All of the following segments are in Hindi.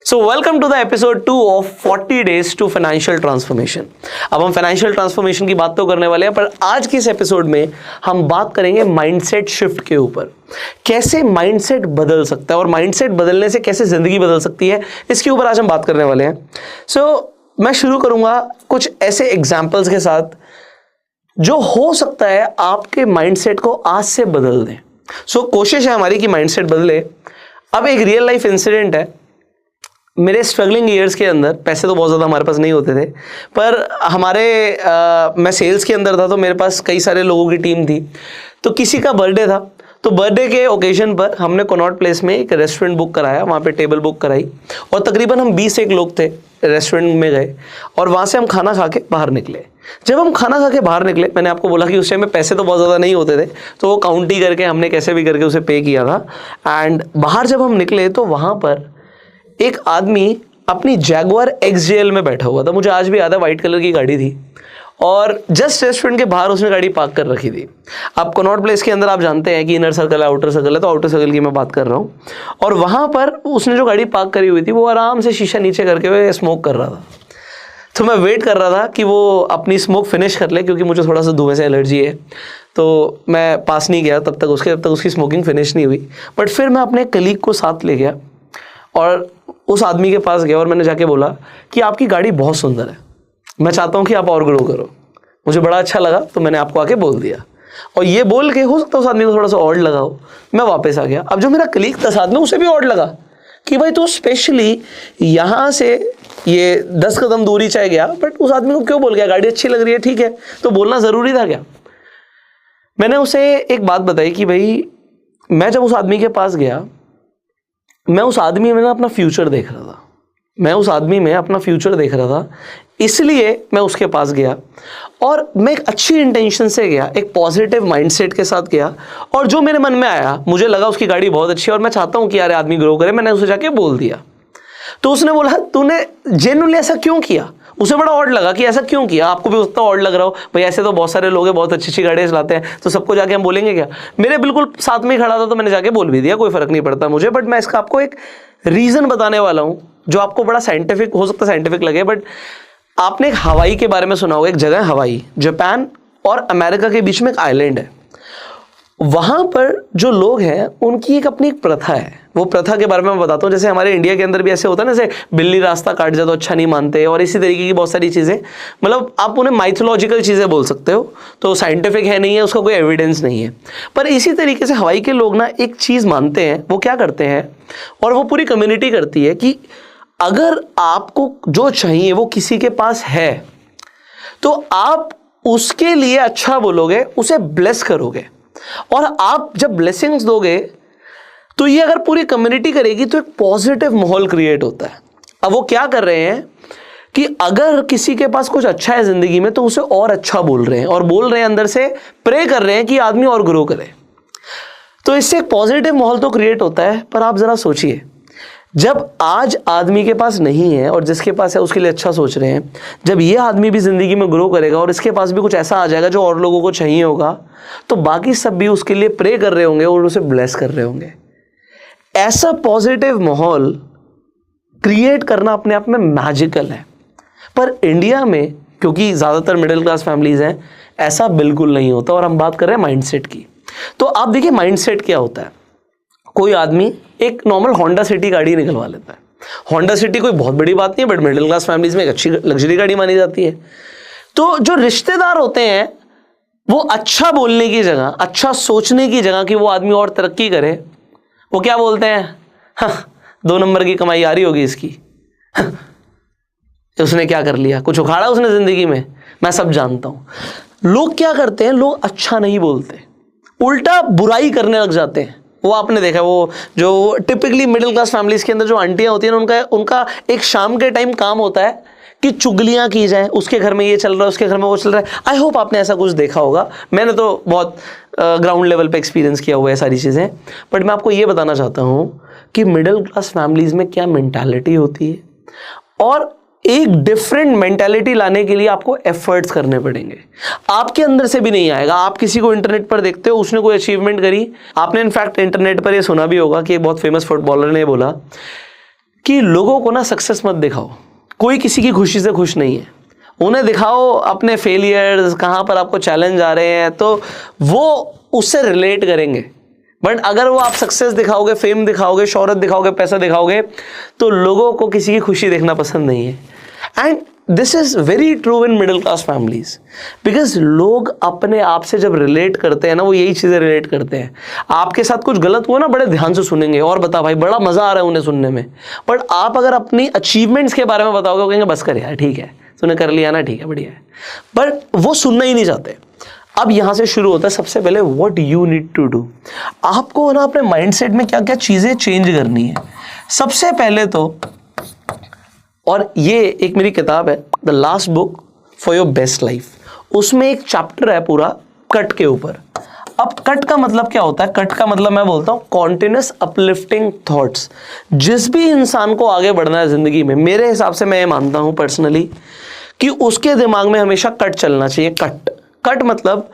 So welcome to the episode 2 of 40 days to financial transformation. अब हम फाइनेंशियल ट्रांसफॉर्मेशन की बात तो करने वाले हैं, पर आज की इस एपिसोड में हम बात करेंगे माइंडसेट शिफ्ट के ऊपर। कैसे माइंडसेट बदल सकता है और माइंडसेट बदलने से कैसे जिंदगी बदल सकती है, इसके ऊपर आज हम बात करने वाले हैं। मैं शुरू करूंगा कुछ ऐसे एग्जाम्पल्स के साथ जो हो सकता है आपके माइंडसेट को आज से बदल दें। कोशिश है हमारी कि माइंडसेट बदले। अब एक रियल लाइफ इंसिडेंट है। मेरे स्ट्रगलिंग ईयर्स के अंदर पैसे तो बहुत ज़्यादा हमारे पास नहीं होते थे, पर मैं सेल्स के अंदर था, तो मेरे पास कई सारे लोगों की टीम थी। तो किसी का बर्थडे था, तो बर्थडे के ओकेजन पर हमने कनॉट प्लेस में एक रेस्टोरेंट बुक कराया, वहाँ पे टेबल बुक कराई और तकरीबन हम 20 एक लोग थे। रेस्टोरेंट में गए और वहाँ से हम खाना खा के बाहर निकले। जब हम खाना खा के बाहर निकले, मैंने आपको बोला कि उस टाइम में पैसे तो बहुत ज़्यादा नहीं होते थे, तो वो काउंट ही करके हमने कैसे भी करके उसे पे किया था। एंड बाहर जब हम निकले तो वहाँ पर एक आदमी अपनी जैगुआर XJL में बैठा हुआ था। मुझे आज भी याद है, वाइट कलर की गाड़ी थी और जस्ट रेस्टोरेंट के बाहर उसने गाड़ी पार्क कर रखी थी। अब कनॉट प्लेस के अंदर आप जानते हैं कि इनर सर्कल है, आउटर सर्कल है, तो आउटर सर्कल की मैं बात कर रहा हूँ। और वहाँ पर उसने जो गाड़ी पार्क करी हुई थी, वो आराम से शीशा नीचे करके हुए स्मोक कर रहा था। तो मैं वेट कर रहा था कि वो अपनी स्मोक फिनिश कर ले, क्योंकि मुझे थोड़ा सा धुएं से एलर्जी है। तो मैं पास नहीं गया तब तक उसकी स्मोकिंग फिनिश नहीं हुई। बट फिर मैं अपने कलीग को साथ ले गया और उस आदमी के पास गया और मैंने जाके बोला कि आपकी गाड़ी बहुत सुंदर है, मैं चाहता हूँ कि आप और ग्रो करो। मुझे बड़ा अच्छा लगा, तो मैंने आपको आके बोल दिया। और ये बोल के हो सकता है उस आदमी को थोड़ा सा ऑड लगा हो। मैं वापस आ गया। अब जो मेरा कलीग था साथ में, उसे भी ऑड लगा कि भाई तू स्पेशली यहाँ से ये 10 कदम दूरी चाहे गया, बट उस आदमी को क्यों बोल गया? गाड़ी अच्छी लग रही है, ठीक है, तो बोलना ज़रूरी था क्या? मैंने उसे एक बात बताई कि भाई मैं जब उस आदमी के पास गया, मैं उस आदमी में अपना फ्यूचर देख रहा था। इसलिए मैं उसके पास गया और मैं एक अच्छी इंटेंशन से गया, एक पॉजिटिव माइंडसेट के साथ गया। और जो मेरे मन में आया, मुझे लगा उसकी गाड़ी बहुत अच्छी है और मैं चाहता हूँ कि यार आदमी ग्रो करे, मैंने उसे जाके बोल दिया। तो उसने बोला तूने जेन्युइनली ऐसा क्यों किया? उसे बड़ा ऑड लगा कि ऐसा क्यों किया। आपको भी उतना ऑड लग रहा हो, भाई ऐसे तो बहुत सारे लोग हैं, बहुत अच्छी अच्छी गाड़ियाँ चलाते हैं, तो सबको जाके हम बोलेंगे क्या? मेरे बिल्कुल साथ में ही खड़ा था, तो मैंने जाके बोल भी दिया, कोई फर्क नहीं पड़ता मुझे। बट मैं इसका आपको एक रीज़न बताने वाला हूँ जो आपको बड़ा साइंटिफिक हो सकता है, साइंटिफिक लगे। बट आपने एक हवाई के बारे में सुना होगा। एक जगह है हवाई, जापान और अमेरिका के बीच में एक आइलैंड है। वहाँ पर जो लोग हैं उनकी एक अपनी एक प्रथा है। वो प्रथा के बारे में मैं बताता हूँ। जैसे हमारे इंडिया के अंदर भी ऐसे होता है ना, जैसे बिल्ली रास्ता काट जाए तो अच्छा नहीं मानते, और इसी तरीके की बहुत सारी चीज़ें, मतलब आप उन्हें माइथोलॉजिकल चीज़ें बोल सकते हो, तो साइंटिफिक है नहीं है, उसका कोई एविडेंस नहीं है। पर इसी तरीके से हवाई के लोग ना एक चीज़ मानते हैं। वो क्या करते हैं, और वो पूरी कम्युनिटी करती है, कि अगर आपको जो चाहिए वो किसी के पास है, तो आप उसके लिए अच्छा बोलोगे, उसे ब्लेस करोगे। और आप जब ब्लेसिंग्स दोगे, तो ये अगर पूरी कम्युनिटी करेगी तो एक पॉजिटिव माहौल क्रिएट होता है। अब वो क्या कर रहे हैं कि अगर किसी के पास कुछ अच्छा है जिंदगी में, तो उसे और अच्छा बोल रहे हैं, और बोल रहे हैं अंदर से, प्रे कर रहे हैं कि आदमी और ग्रो करे। तो इससे एक पॉजिटिव माहौल तो क्रिएट होता है। पर आप जरा सोचिए, जब आज आदमी के पास नहीं है और जिसके पास है उसके लिए अच्छा सोच रहे हैं, जब ये आदमी भी जिंदगी में ग्रो करेगा और इसके पास भी कुछ ऐसा आ जाएगा जो और लोगों को चाहिए होगा, तो बाकी सब भी उसके लिए प्रे कर रहे होंगे और उसे ब्लेस कर रहे होंगे। ऐसा पॉजिटिव माहौल क्रिएट करना अपने आप में मैजिकल है। पर इंडिया में, क्योंकि ज़्यादातर मिडिल क्लास फैमिलीज हैं, ऐसा बिल्कुल नहीं होता। और हम बात कर रहे हैं माइंडसेट की। तो आप देखिए माइंडसेट क्या होता है। कोई आदमी एक नॉर्मल होंडा सिटी गाड़ी निकलवा लेता है। होंडा सिटी कोई बहुत बड़ी बात नहीं है, बट मिडिल क्लास फैमिलीज में एक अच्छी लग्जरी गाड़ी मानी जाती है। तो जो रिश्तेदार होते हैं, वो अच्छा बोलने की जगह, अच्छा सोचने की जगह कि वो आदमी और तरक्की करे, वो क्या बोलते हैं? हाँ, 2 नंबर की कमाई आ रही होगी इसकी। हाँ, उसने क्या कर लिया, कुछ उखाड़ा उसने जिंदगी में, मैं सब जानता हूं। लोग क्या करते हैं, लोग अच्छा नहीं बोलते, उल्टा बुराई करने लग जाते हैं। वो आपने देखा, वो जो टिपिकली मिडिल क्लास फैमिलीज के अंदर जो आंटियां होती हैं, उनका एक शाम के टाइम काम होता है कि चुगलियां की जाए। उसके घर में ये चल रहा है, उसके घर में वो चल रहा है। आई होप आपने ऐसा कुछ देखा होगा। मैंने तो बहुत ग्राउंड लेवल पे एक्सपीरियंस किया हुआ है सारी चीज़ें। बट मैं आपको ये बताना चाहता हूँ कि मिडिल क्लास फैमिलीज में क्या मेंटालिटी होती है, और एक डिफरेंट मेंटालिटी लाने के लिए आपको एफर्ट्स करने पड़ेंगे। आपके अंदर से भी नहीं आएगा। आप किसी को इंटरनेट पर देखते हो, उसने कोई अचीवमेंट करी, आपने इनफैक्ट इंटरनेट पर ये सुना भी होगा कि एक बहुत फेमस फुटबॉलर ने बोला कि लोगों को ना सक्सेस मत दिखाओ। कोई किसी की खुशी से खुश नहीं है। उन्हें दिखाओ अपने फेलियर्स, कहाँ पर आपको चैलेंज आ रहे हैं, तो वो उससे रिलेट करेंगे। बट अगर वो आप सक्सेस दिखाओगे, फेम दिखाओगे, शोहरत दिखाओगे, पैसा दिखाओगे, तो लोगों को किसी की खुशी देखना पसंद नहीं है। And this is very true in middle class families, because लोग अपने आप से जब रिलेट करते हैं ना, वो यही चीज़ें रिलेट करते हैं। आपके साथ कुछ गलत हुआ ना, बड़े ध्यान से सुनेंगे और बता भाई, बड़ा मजा आ रहा है उन्हें सुनने में। बट आप अगर अपनी अचीवमेंट्स के बारे में बताओगे, वो कहेंगे बस कर यार, ठीक है तूने कर लिया ना, ठीक है बढ़िया है। बट वो सुनना ही नहीं चाहते। अब यहां से शुरू होता है सबसे पहले what you need to do. आपको ना अपने माइंडसेट में क्या क्या चीजें चेंज करनी है। सबसे पहले तो, और ये एक मेरी किताब है the last book for your best life, उसमें एक चैप्टर है पूरा कट के ऊपर। अब कट का मतलब क्या होता है? कट का मतलब मैं बोलता हूं कॉन्टिन्यूस अपलिफ्टिंग थॉट्स। जिस भी इंसान को आगे बढ़ना है जिंदगी में, मेरे हिसाब से मैं ये मानता हूं पर्सनली कि उसके दिमाग में हमेशा कट चलना चाहिए। कट मतलब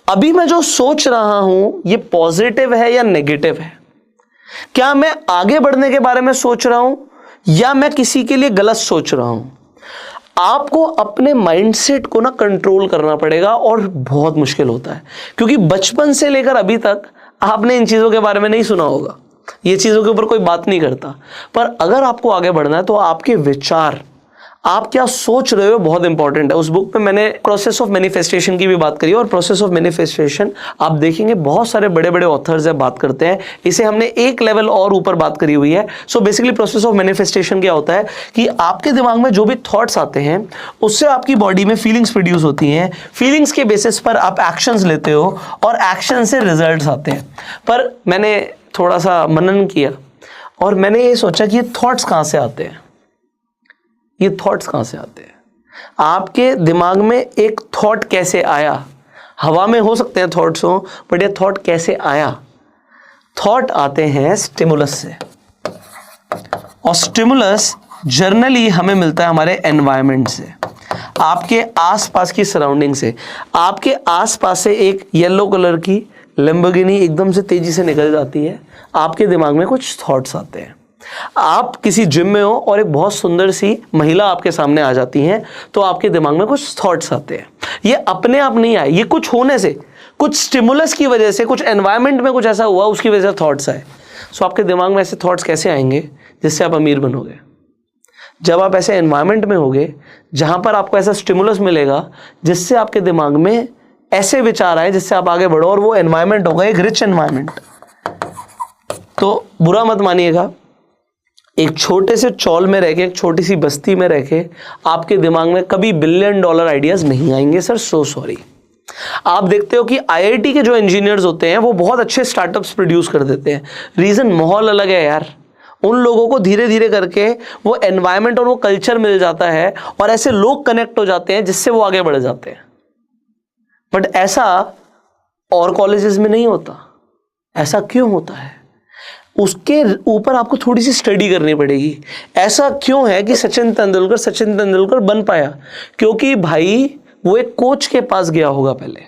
अभी मैं जो सोच रहा हूं ये पॉजिटिव है या नेगेटिव है? क्या मैं आगे बढ़ने के बारे में सोच रहा हूं या मैं किसी के लिए गलत सोच रहा हूं? आपको अपने माइंडसेट को ना कंट्रोल करना पड़ेगा, और बहुत मुश्किल होता है क्योंकि बचपन से लेकर अभी तक आपने इन चीजों के बारे में नहीं सुना होगा, ये चीजों के ऊपर कोई बात नहीं करता। पर अगर आपको आगे बढ़ना है तो आपके विचार, आप क्या सोच रहे हो, बहुत इंपॉर्टेंट है। उस बुक पे मैंने प्रोसेस ऑफ मैनिफेस्टेशन की भी बात करी, और प्रोसेस ऑफ मैनिफेस्टेशन आप देखेंगे बहुत सारे बड़े बड़े ऑथर्स है बात करते हैं। इसे हमने एक लेवल और ऊपर बात करी हुई है। So basically process of manifestation क्या होता है कि आपके दिमाग में जो भी थॉट्स आते हैं उससे आपकी बॉडी में फीलिंग्स प्रोड्यूस होती हैं। फीलिंग्स के बेसिस पर आप एक्शंस लेते हो और एक्शन से रिजल्ट्स आते हैं। पर मैंने थोड़ा सा मनन किया और मैंने ये सोचा कि ये थॉट्स कहाँ से आते हैं। ये थॉट्स कहाँ से आते हैं? आपके दिमाग में एक थॉट कैसे आया? हवा में हो सकते हैं थॉट्स हो, बट ये थॉट कैसे आया? थॉट आते हैं स्टिमुलस से, और स्टिमुलस जनरली हमें मिलता है हमारे एनवायरनमेंट से, आपके आसपास की सराउंडिंग से। आपके आसपास से एक येलो कलर की लैम्बोर्गिनी एकदम से तेजी से निकल जाती है, आपके दिमाग में कुछ थॉट्स आते हैं। आप किसी जिम में हो और एक बहुत सुंदर सी महिला आपके सामने आ जाती हैं, तो आपके दिमाग में कुछ थॉट्स आते हैं। ये अपने आप नहीं आए, ये कुछ होने से, कुछ स्टिमुलस की वजह से, कुछ एनवायरनमेंट में कुछ ऐसा हुआ उसकी वजह से थॉट्स आए। सो आपके दिमाग में ऐसे थॉट्स कैसे आएंगे जिससे आप अमीर बनोगे? जब आप ऐसे एनवायरनमेंट में होगे जहां पर आपको ऐसा स्टिमुलस मिलेगा जिससे आपके दिमाग में ऐसे विचार आए जिससे आप आगे बढ़ो, और वो एनवायरनमेंट होगा एक रिच एनवायरनमेंट। तो बुरा मत मानिएगा, एक छोटे से चौल में रह के, एक छोटी सी बस्ती में रह के आपके दिमाग में कभी $1 बिलियन आइडियाज नहीं आएंगे सर, सो सॉरी। आप देखते हो कि आईआईटी के जो इंजीनियर्स होते हैं वो बहुत अच्छे स्टार्टअप्स प्रोड्यूस कर देते हैं। रीजन माहौल अलग है यार। उन लोगों को धीरे धीरे करके वो एनवायरनमेंट और वो कल्चर मिल जाता है, और ऐसे लोग कनेक्ट हो जाते हैं जिससे वो आगे बढ़ जाते हैं। बट ऐसा और कॉलेजेस में नहीं होता। ऐसा क्यों होता है? उसके ऊपर आपको थोड़ी सी स्टडी करनी पड़ेगी। ऐसा क्यों है कि सचिन तेंदुलकर बन पाया? क्योंकि भाई वो एक कोच के पास गया होगा पहले,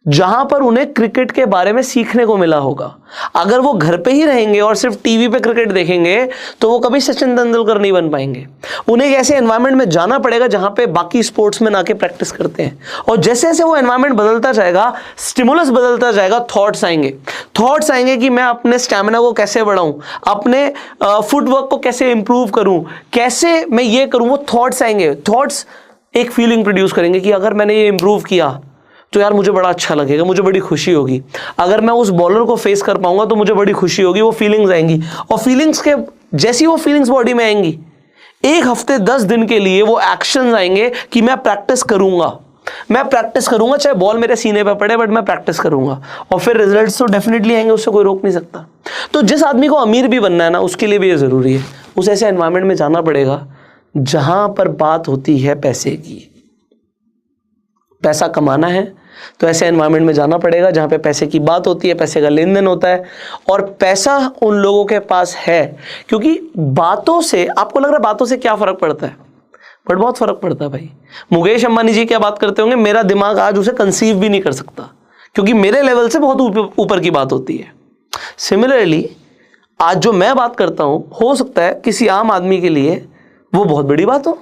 जहां पर उन्हें क्रिकेट के बारे में सीखने को मिला होगा। अगर वो घर पे ही रहेंगे और सिर्फ टीवी पे क्रिकेट देखेंगे तो वो कभी सचिन तेंदुलकर नहीं बन पाएंगे। उन्हें एक ऐसे एनवायरनमेंट में जाना पड़ेगा जहां पे बाकी स्पोर्ट्समैन आके प्रैक्टिस करते हैं, और जैसे जैसे वो एनवायरनमेंट बदलता जाएगा, स्टिमुलस बदलता जाएगा, थॉट्स आएंगे कि मैं अपने स्टैमिना को कैसे बढ़ाऊं, अपने फुटवर्क को कैसे इंप्रूव करूं, कैसे मैं ये करूं। वो थॉट्स आएंगे। थॉट्स एक फीलिंग प्रोड्यूस करेंगे कि अगर मैंने ये इंप्रूव किया तो यार मुझे बड़ा अच्छा लगेगा, मुझे बड़ी खुशी होगी। अगर मैं उस बॉलर को फेस कर पाऊंगा तो मुझे बड़ी खुशी होगी। वो फीलिंग्स आएंगी, और फीलिंग्स के जैसी वो फीलिंग्स बॉडी में आएंगी, एक हफ्ते 10 दिन के लिए वो एक्शंस आएंगे कि मैं प्रैक्टिस करूंगा, चाहे बॉल मेरे सीने पे पड़े, बट मैं प्रैक्टिस करूंगा, और फिर रिजल्ट्स तो डेफिनेटली आएंगे, उससे कोई रोक नहीं सकता। तो जिस आदमी को अमीर भी बनना है ना, उसके लिए भी ये जरूरी है, उस ऐसे एनवायरनमेंट में जाना पड़ेगा जहां पर बात होती है पैसे की। पैसा कमाना है तो ऐसे एनवायरनमेंट में जाना पड़ेगा जहां पे पैसे की बात होती है, पैसे का लेन देन होता है। और पैसा उन लोगों के पास है क्योंकि बातों से, आपको लग रहा है बातों से क्या फर्क पड़ता है, बट बहुत फर्क पड़ता है भाई। मुकेश अंबानी जी क्या बात करते होंगे, मेरा दिमाग आज उसे कंसीव भी नहीं कर सकता, क्योंकि मेरे लेवल से बहुत ऊपर की बात होती है। सिमिलरली आज जो मैं बात करता हूं हो सकता है किसी आम आदमी के लिए वो बहुत बड़ी बात हो,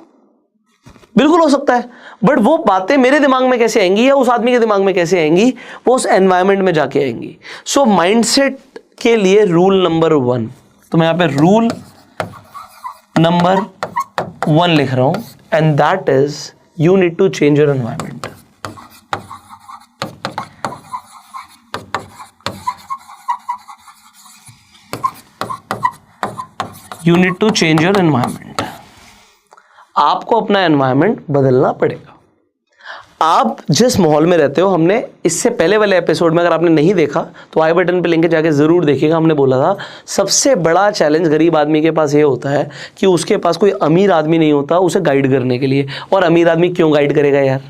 बिल्कुल हो सकता है, बट वो बातें मेरे दिमाग में कैसे आएंगी या उस आदमी के दिमाग में कैसे आएंगी, वो उस एनवायरमेंट में जाके आएंगी। सो माइंडसेट के लिए रूल नंबर 1, तो मैं यहां पे रूल नंबर 1 लिख रहा हूं, and that is you need to change your environment. You need to change your environment. आपको अपना एनवायरमेंट बदलना पड़ेगा। आप जिस माहौल में रहते हो, हमने इससे पहले वाले एपिसोड में अगर आपने नहीं देखा तो आई बटन पे लिंक जाके जरूर देखिएगा। हमने बोला था सबसे बड़ा चैलेंज गरीब आदमी के पास ये होता है कि उसके पास कोई अमीर आदमी नहीं होता उसे गाइड करने के लिए। और अमीर आदमी क्यों गाइड करेगा यार?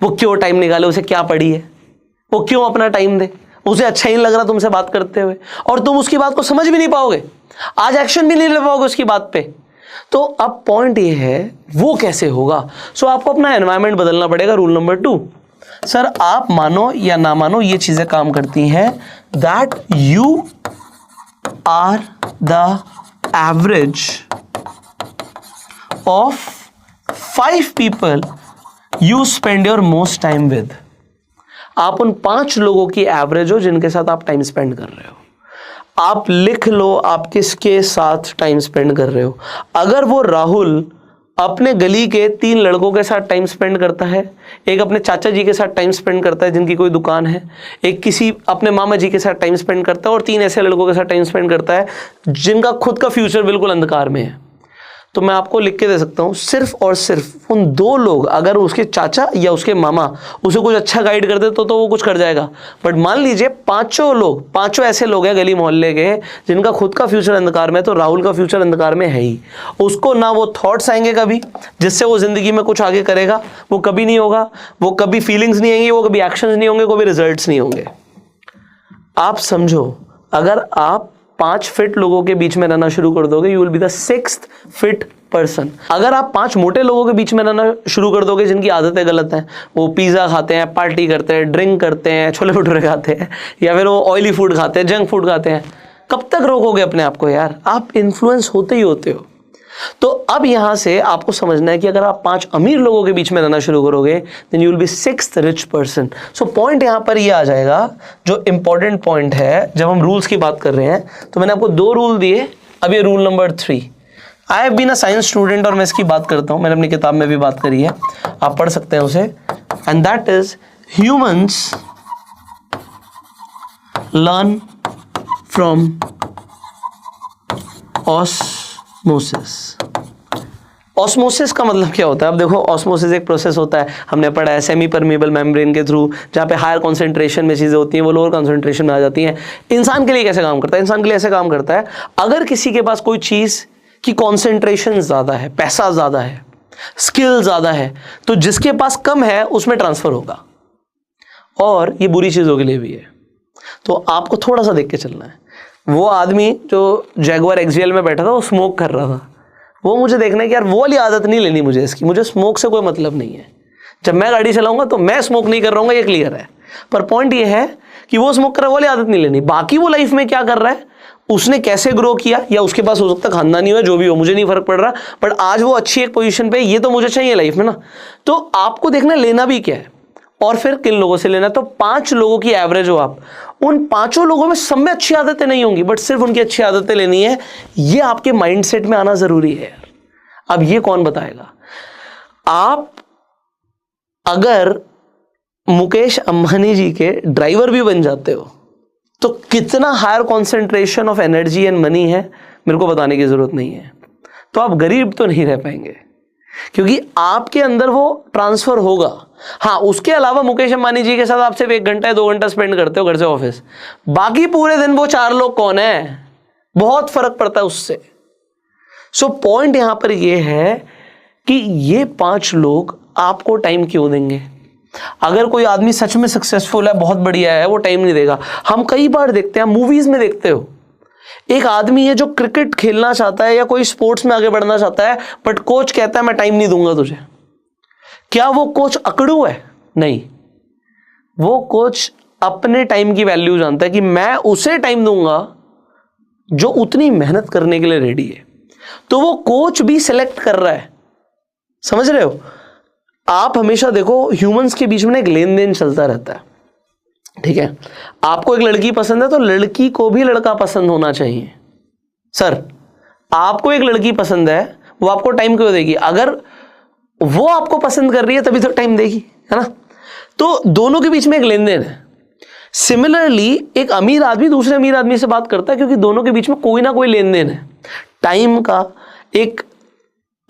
वो क्यों टाइम निकाले? उसे क्या पड़ी है? वो क्यों अपना टाइम दे? उसे अच्छा ही नहीं लग रहा तुमसे बात करते हुए, और तुम उसकी बात को समझ भी नहीं पाओगे, आज एक्शन भी नहीं ले पाओगे उसकी बात पे। तो अब पॉइंट ये है वो कैसे होगा? सो आपको अपना एनवायरनमेंट बदलना पड़ेगा। रूल नंबर 2, सर आप मानो या ना मानो ये चीजें काम करती हैं, that you are the average of 5 people you spend your most time with. आप उन 5 लोगों की एवरेज हो जिनके साथ आप टाइम स्पेंड कर रहे हो। आप लिख लो आप किसके साथ टाइम स्पेंड कर रहे हो। अगर वो राहुल अपने गली के 3 लड़कों के साथ टाइम स्पेंड करता है, एक अपने चाचा जी के साथ टाइम स्पेंड करता है जिनकी कोई दुकान है, एक किसी अपने मामा जी के साथ टाइम स्पेंड करता है, और 3 ऐसे लड़कों के साथ टाइम स्पेंड करता है जिनका खुद का फ्यूचर बिल्कुल अंधकार में है, तो मैं आपको लिख के दे सकता हूँ सिर्फ और सिर्फ उन 2 लोग, अगर उसके चाचा या उसके मामा उसे कुछ अच्छा गाइड कर दे तो वो कुछ कर जाएगा। बट मान लीजिए 5 ऐसे लोग हैं गली मोहल्ले के जिनका खुद का फ्यूचर अंधकार में है, तो राहुल का फ्यूचर अंधकार में है ही। उसको ना वो थॉट्स आएंगे कभी जिससे वो जिंदगी में कुछ आगे करेगा, वो कभी नहीं होगा, वो कभी फीलिंग्स नहीं आएंगी, वो कभी एक्शंस नहीं होंगे, कभी रिजल्ट्स नहीं होंगे। आप समझो, अगर आप 5 फिट लोगों के बीच में रहना शुरू कर दोगे, you will be the 6th fit person. अगर आप 5 मोटे लोगों के बीच में रहना शुरू कर दोगे जिनकी आदतें गलत हैं, वो पिज्जा खाते हैं, पार्टी करते हैं, ड्रिंक करते हैं, छोले भटूरे खाते हैं, या फिर वो ऑयली फूड खाते हैं, जंक फूड खाते हैं, कब तक रोकोगे अपने आप को यार? आप इन्फ्लुएंस होते ही होते हो। तो अब यहां से आपको समझना है कि अगर आप 5 अमीर लोगों के बीच में रहना शुरू करोगे, then you will be 6th rich person. So point यहां पर ये आ जाएगा, जो इंपॉर्टेंट पॉइंट है जब हम रूल्स की बात कर रहे हैं। तो मैंने आपको 2 रूल दिए, अब ये rule number 3। I have been a science student और मैं इसकी बात करता हूं, मैंने अपनी किताब में भी बात करी है, आप पढ़ सकते हैं उसे। And that is humans learn from osmosis. Osmosis का मतलब क्या होता है? अब देखो, ऑस्मोसिस एक प्रोसेस होता है, हमने पढ़ा है सेमी परमेबल मेम्ब्रेन के थ्रू, जहाँ पे हायर कॉन्सेंट्रेशन में चीज़ें होती हैं वो लोअर कॉन्सेंट्रेशन में आ जाती हैं। इंसान के लिए कैसे काम करता है? इंसान के लिए ऐसे काम करता है, अगर किसी के पास कोई चीज़ की कॉन्सेंट्रेशन ज़्यादा है, पैसा ज़्यादा है, स्किल ज़्यादा है, तो जिसके पास कम है उसमें ट्रांसफ़र होगा। और ये बुरी चीज़ों के लिए भी है। तो आपको थोड़ा सा देख के चलना है। वो आदमी जो जैगुआर एक्सवीएल में बैठा था, वो स्मोक कर रहा था, वो मुझे देखना है कि यार वो वाली आदत नहीं लेनी मुझे इसकी, मुझे स्मोक से कोई मतलब नहीं है। जब मैं गाड़ी चलाऊंगा तो मैं स्मोक नहीं कर रहा हूँ, ये क्लियर है। पर पॉइंट ये है कि वो स्मोक कर रहा है, वो वाली आदत नहीं लेनी। बाकी वो लाइफ में क्या कर रहा है, उसने कैसे ग्रो किया, या उसके पास हो सकता है खानदानी हो, जो भी हो, मुझे नहीं फर्क पड़ रहा, बट आज वो अच्छी एक पोजीशन पे, ये तो मुझे चाहिए लाइफ में ना। तो आपको देखना लेना भी क्या है और फिर किन लोगों से लेना। तो 5 लोगों की एवरेज हो आप, उन 5 लोगों में सब में अच्छी आदतें नहीं होंगी, बट सिर्फ उनकी अच्छी आदतें लेनी है। ये आपके माइंडसेट में आना जरूरी है यार। अब ये कौन बताएगा? आप अगर मुकेश अंबानी जी के ड्राइवर भी बन जाते हो तो कितना higher concentration of energy and money है मेरे को बताने की जरूरत नहीं है। तो आप गरीब तो नहीं रह पाएंगे, क्योंकि आपके अंदर वो ट्रांसफर होगा। हाँ, उसके अलावा मुकेश अंबानी जी के साथ आप सिर्फ 1 घंटा या 2 घंटा स्पेंड करते हो घर से ऑफिस, बाकी पूरे दिन वो 4 लोग कौन है? बहुत फर्क पड़ता है उससे। सो पॉइंट यहां पर ये है कि ये 5 लोग आपको टाइम क्यों देंगे? अगर कोई आदमी सच में सक्सेसफुल है, बहुत बढ़िया है, वो टाइम नहीं देगा। हम कई बार देखते हैं, मूवीज में देखते हो, एक आदमी है जो क्रिकेट खेलना चाहता है या कोई स्पोर्ट्स में आगे बढ़ना चाहता है, बट कोच कहता है मैं टाइम नहीं दूंगा तुझे। क्या वो कोच अकड़ू है? नहीं, वो कोच अपने टाइम की वैल्यू जानता है कि मैं उसे टाइम दूंगा जो उतनी मेहनत करने के लिए रेडी है, तो वो कोच भी सिलेक्ट कर रहा है। समझ रहे हो? आप हमेशा देखो ह्यूमंस के बीच में एक लेन देन चलता रहता है, ठीक है? आपको एक लड़की पसंद है तो लड़की को भी लड़का पसंद होना चाहिए। सर, आपको एक लड़की पसंद है, वो आपको टाइम क्यों देगी? अगर वो आपको पसंद कर रही है तभी तो टाइम देगी, है ना? तो दोनों के बीच में एक लेन देन है। सिमिलरली एक अमीर आदमी दूसरे अमीर आदमी से बात करता है क्योंकि दोनों के बीच में कोई ना कोई लेन देन है, टाइम का, एक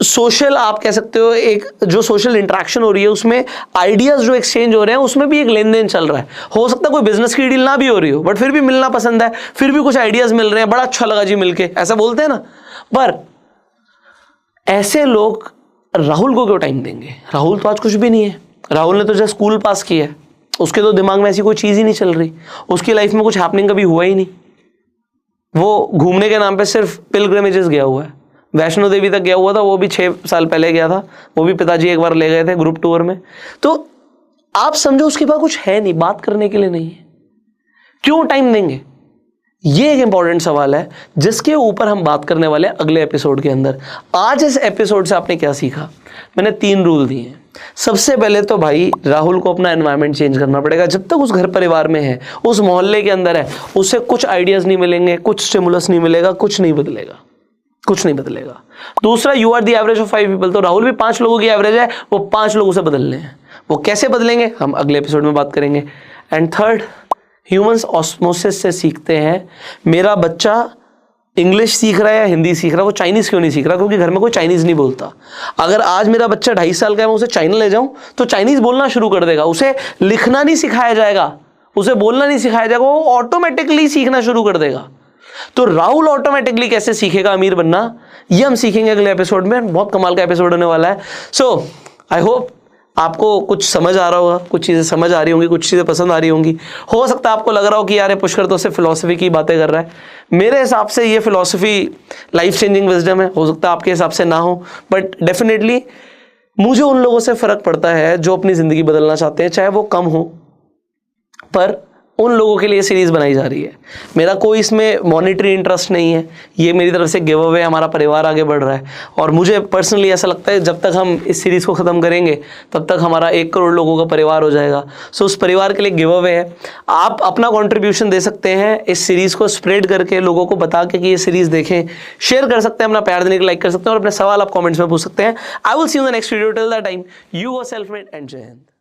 सोशल, आप कह सकते हो एक जो सोशल इंटरेक्शन हो रही है उसमें आइडियाज जो एक्सचेंज हो रहे हैं उसमें भी एक लेन देन चल रहा है। हो सकता है कोई बिजनेस की डील ना भी हो रही हो, बट फिर भी मिलना पसंद है, फिर भी कुछ आइडियाज मिल रहे हैं, बड़ा अच्छा लगा जी मिलके, ऐसा बोलते हैं ना। पर ऐसे लोग राहुल को क्यों टाइम देंगे? राहुल तो आज कुछ भी नहीं है, राहुल ने तो जस्ट स्कूल पास किया है, उसके तो दिमाग में ऐसी कोई चीज ही नहीं चल रही, उसकी लाइफ में कुछ हैपनिंग कभी हुआ ही नहीं। वो घूमने के नाम पे सिर्फ पिलग्रिमेजेस गया हुआ है, वैष्णो देवी तक गया हुआ था, वो भी 6 साल पहले गया था, वो भी पिताजी एक बार ले गए थे ग्रुप टूर में। तो आप समझो उसके पास कुछ है नहीं, बात करने के लिए नहीं है, क्यों टाइम देंगे? ये एक इंपॉर्टेंट सवाल है जिसके ऊपर हम बात करने वाले हैं अगले एपिसोड के अंदर। आज इस एपिसोड से आपने क्या सीखा? मैंने 3 रूल दिए हैं। सबसे पहले तो भाई राहुल को अपना एनवायरनमेंट चेंज करना पड़ेगा। जब तक उस घर परिवार में है, उस मोहल्ले के अंदर है, उसे कुछ आइडियाज नहीं मिलेंगे, कुछ स्टिमुलस नहीं मिलेगा, कुछ नहीं बदलेगा, कुछ नहीं बदलेगा। दूसरा, you are the average of 5 people, तो राहुल भी 5 लोगों की एवरेज है, वो 5 लोगों से बदलने हैं। वो कैसे बदलेंगे हम अगले एपिसोड में बात करेंगे। एंड थर्ड, ह्यूमंस ऑस्मोसिस से सीखते हैं। मेरा बच्चा इंग्लिश सीख रहा है या हिंदी सीख रहा है, वो चाइनीज क्यों नहीं सीख रहा? क्योंकि घर में कोई चाइनीज नहीं बोलता। अगर आज मेरा बच्चा 2.5 साल का है, मैं उसे चाइना ले जाऊं तो चाइनीज बोलना शुरू कर देगा। उसे लिखना नहीं सिखाया जाएगा, उसे बोलना नहीं सिखाया जाएगा, वो ऑटोमेटिकली सीखना शुरू कर देगा। तो राहुल ऑटोमेटिकली कैसे सीखेगा अमीर बनना, ये हम सीखेंगे अगले एपिसोड में। बहुत कमाल का एपिसोड होने वाला है। सो आई होप आपको कुछ समझ आ रहा होगा, कुछ चीज़ें समझ आ रही होंगी, कुछ चीज़ें पसंद आ रही होंगी। हो सकता है आपको लग रहा हो कि यार ये पुष्कर तो सिर्फ फिलॉसफी की बातें कर रहा है। मेरे हिसाब से ये फिलॉसफी लाइफ चेंजिंग विजडम है। हो सकता है आपके हिसाब से ना हो, बट डेफिनेटली मुझे उन लोगों से फ़र्क पड़ता है जो अपनी ज़िंदगी बदलना चाहते हैं, चाहे वो कम हो, पर उन लोगों के लिए सीरीज़ बनाई जा रही है। मेरा कोई इसमें मॉनिटरी इंटरेस्ट नहीं है, ये मेरी तरफ से गिव अवे, हमारा परिवार आगे बढ़ रहा है। और मुझे पर्सनली ऐसा लगता है जब तक हम इस सीरीज़ को ख़त्म करेंगे तब तक हमारा 1 करोड़ लोगों का परिवार हो जाएगा। सो उस परिवार के लिए गिव अवे है। आप अपना कॉन्ट्रीब्यूशन दे सकते हैं इस सीरीज़ को स्प्रेड करके, लोगों को बता के कि ये सीरीज़ देखें, शेयर कर सकते हैं, अपना प्यार देने के लाइक कर सकते हैं, और अपने सवाल आप कॉमेंट्स में पूछ सकते हैं। I will see you in the next video. Till that time, you were self made and जय हिंद।